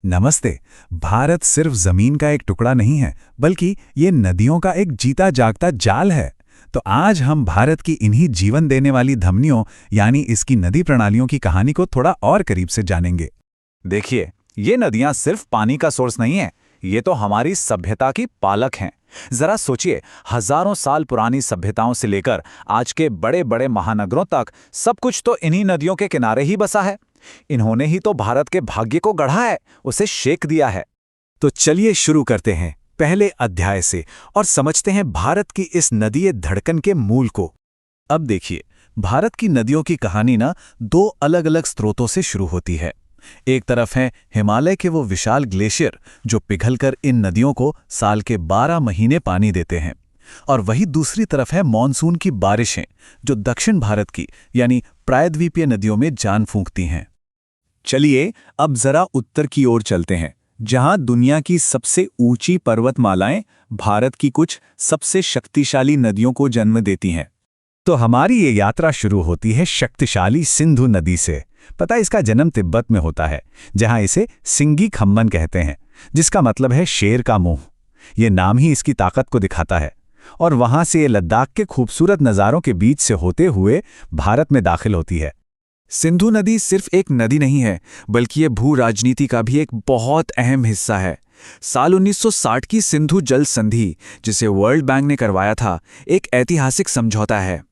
नमस्ते। भारत सिर्फ जमीन का एक टुकड़ा नहीं है, बल्कि ये नदियों का एक जीता जागता जाल है। तो आज हम भारत की इन्हीं जीवन देने वाली धमनियों यानी इसकी नदी प्रणालियों की कहानी को थोड़ा और करीब से जानेंगे। देखिए, ये नदियां सिर्फ पानी का सोर्स नहीं है, ये तो हमारी सभ्यता की पालक हैं। जरा सोचिए, हजारों साल पुरानी सभ्यताओं से लेकर आज के बड़े बड़े महानगरों तक सब कुछ तो इन्हीं नदियों के किनारे ही बसा है। इन्होंने ही तो भारत के भाग्य को गढ़ा है, उसे शेक दिया है। तो चलिए शुरू करते हैं पहले अध्याय से और समझते हैं भारत की इस नदीय धड़कन के मूल को। अब देखिए, भारत की नदियों की कहानी ना दो अलग अलग स्रोतों से शुरू होती है। एक तरफ है हिमालय के वो विशाल ग्लेशियर जो पिघलकर इन नदियों को साल के 12 महीने पानी देते हैं, और वही दूसरी तरफ है मॉनसून की बारिशें जो दक्षिण भारत की यानी प्रायद्वीपीय नदियों में जान फूंकती हैं। चलिए अब जरा उत्तर की ओर चलते हैं, जहां दुनिया की सबसे ऊंची पर्वतमालाएं भारत की कुछ सबसे शक्तिशाली नदियों को जन्म देती हैं। तो हमारी ये यात्रा शुरू होती है शक्तिशाली सिंधु नदी से। पता है, इसका जन्म तिब्बत में होता है, जहां इसे सिंगी खम्मन कहते हैं, जिसका मतलब है शेर का मुंह। ये नाम ही इसकी ताकत को दिखाता है। और वहां से ये लद्दाख के खूबसूरत नज़ारों के बीच से होते हुए भारत में दाखिल होती है। सिंधु नदी सिर्फ एक नदी नहीं है, बल्कि ये भू राजनीति का भी एक बहुत अहम हिस्सा है। साल 1960 की सिंधु जल संधि, जिसे वर्ल्ड बैंक ने करवाया था, एक ऐतिहासिक समझौता है।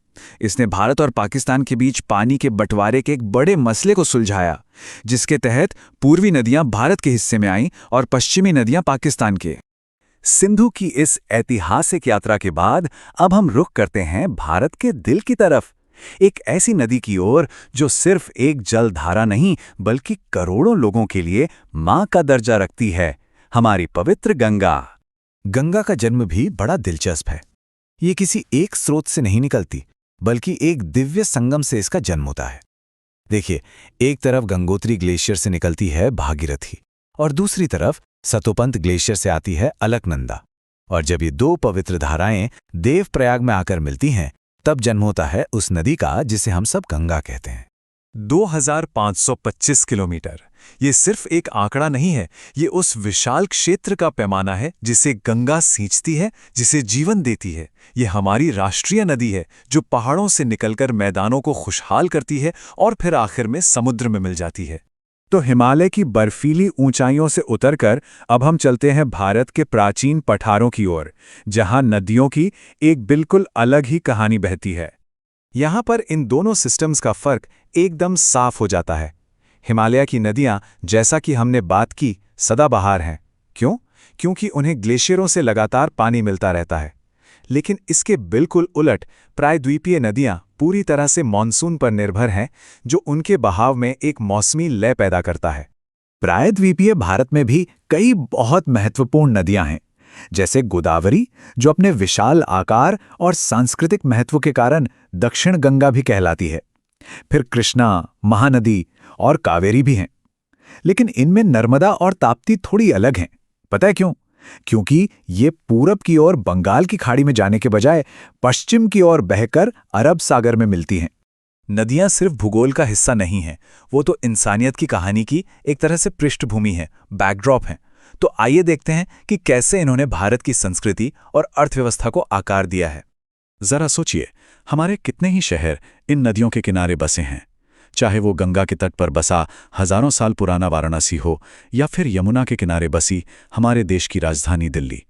इसने भारत और पाकिस्तान के बीच पानी के बंटवारे के एक बड़े मसले को सुलझाया, जिसके तहत पूर्वी नदियां भारत के हिस्से में आईं और पश्चिमी नदियां पाकिस्तान के। सिंधु की इस ऐतिहासिक यात्रा के बाद अब हम रुख करते हैं भारत के दिल की तरफ, एक ऐसी नदी की ओर जो सिर्फ एक जलधारा नहीं बल्कि करोड़ों लोगों के लिए मां का दर्जा रखती है, हमारी पवित्र गंगा। गंगा का जन्म भी बड़ा दिलचस्प है। ये किसी एक स्रोत से नहीं निकलती, बल्कि एक दिव्य संगम से इसका जन्म होता है। देखिए, एक तरफ गंगोत्री ग्लेशियर से निकलती है भागीरथी और दूसरी तरफ सतोपंत ग्लेशियर से आती है अलकनंदा। और जब ये दो पवित्र धाराएं देवप्रयाग में आकर मिलती हैं, तब जन्म होता है उस नदी का जिसे हम सब गंगा कहते हैं। 2525 किलोमीटर, ये सिर्फ एक आंकड़ा नहीं है, ये उस विशाल क्षेत्र का पैमाना है जिसे गंगा सींचती है, जिसे जीवन देती है। ये हमारी राष्ट्रीय नदी है जो पहाड़ों से निकलकर मैदानों को खुशहाल करती है और फिर आखिर में समुद्र में मिल जाती है। तो हिमालय की बर्फीली ऊंचाइयों से उतरकर अब हम चलते हैं भारत के प्राचीन पठारों की ओर, जहां नदियों की एक बिल्कुल अलग ही कहानी बहती है। यहां पर इन दोनों सिस्टम्स का फर्क एकदम साफ हो जाता है। हिमालय की नदियां, जैसा कि हमने बात की, सदाबहार हैं। क्यों? क्योंकि उन्हें ग्लेशियरों से लगातार पानी मिलता रहता है। लेकिन इसके बिल्कुल उलट प्रायद्वीपीय नदियां पूरी तरह से मॉनसून पर निर्भर हैं, जो उनके बहाव में एक मौसमी लय पैदा करता है। प्रायद्वीपीय भारत में भी कई बहुत महत्वपूर्ण नदियां हैं, जैसे गोदावरी, जो अपने विशाल आकार और सांस्कृतिक महत्व के कारण दक्षिण गंगा भी कहलाती है। फिर कृष्णा, महानदी और कावेरी भी हैं। लेकिन इनमें नर्मदा और ताप्ती थोड़ी अलग हैं। पता है क्यों? क्योंकि ये पूरब की ओर बंगाल की खाड़ी में जाने के बजाय पश्चिम की ओर बहकर अरब सागर में मिलती हैं। नदियां सिर्फ भूगोल का हिस्सा नहीं हैं, वो तो इंसानियत की कहानी की एक तरह से पृष्ठभूमि है, बैकड्रॉप है। तो आइए देखते हैं कि कैसे इन्होंने भारत की संस्कृति और अर्थव्यवस्था को आकार दिया है। जरा सोचिए, हमारे कितने ही शहर इन नदियों के किनारे बसे हैं, चाहे वो गंगा के तट पर बसा हजारों साल पुराना वाराणसी हो या फिर यमुना के किनारे बसी हमारे देश की राजधानी दिल्ली।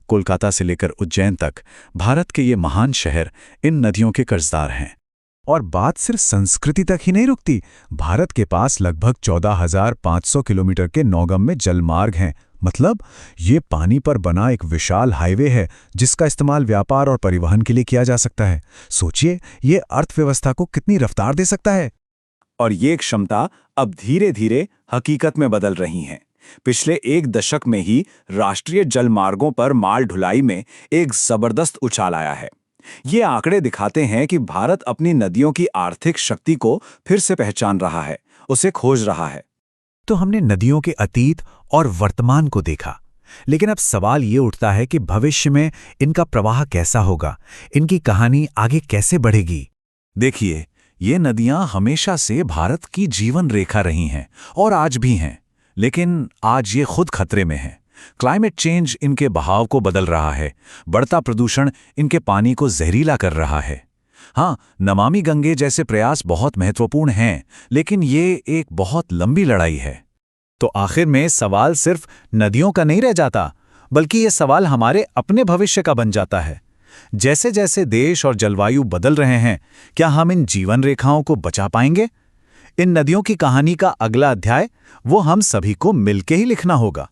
कोलकाता से लेकर उज्जैन तक भारत के ये महान शहर इन नदियों के कर्जदार हैं। और बात सिर्फ संस्कृति तक ही नहीं रुकती। भारत के पास लगभग 14,500 किलोमीटर के नौगम में जलमार्ग हैं। मतलब ये पानी पर बना एक विशाल हाईवे है जिसका इस्तेमाल व्यापार और परिवहन के लिए किया जा सकता है। सोचिए, ये अर्थव्यवस्था को कितनी रफ्तार दे सकता है। और ये क्षमता अब धीरे धीरे हकीकत में बदल रही हैं। पिछले एक दशक में ही राष्ट्रीय जलमार्गों पर माल ढुलाई में एक जबरदस्त उछाल आया है। ये आंकड़े दिखाते हैं कि भारत अपनी नदियों की आर्थिक शक्ति को फिर से पहचान रहा है, उसे खोज रहा है। तो हमने नदियों के अतीत और वर्तमान को देखा, लेकिन अब सवाल ये उठता है कि भविष्य में इनका प्रवाह कैसा होगा, इनकी कहानी आगे कैसे बढ़ेगी। देखिए, ये नदियां हमेशा से भारत की जीवन रेखा रही हैं और आज भी हैं। लेकिन आज ये खुद खतरे में है। क्लाइमेट चेंज इनके बहाव को बदल रहा है, बढ़ता प्रदूषण इनके पानी को जहरीला कर रहा है। हाँ, नमामि गंगे जैसे प्रयास बहुत महत्वपूर्ण हैं, लेकिन ये एक बहुत लंबी लड़ाई है। तो आखिर में सवाल सिर्फ नदियों का नहीं रह जाता, बल्कि ये सवाल हमारे अपने भविष्य का बन जाता है। जैसे जैसे देश और जलवायु बदल रहे हैं, क्या हम इन जीवन रेखाओं को बचा पाएंगे? इन नदियों की कहानी का अगला अध्याय वो हम सभी को मिलके ही लिखना होगा।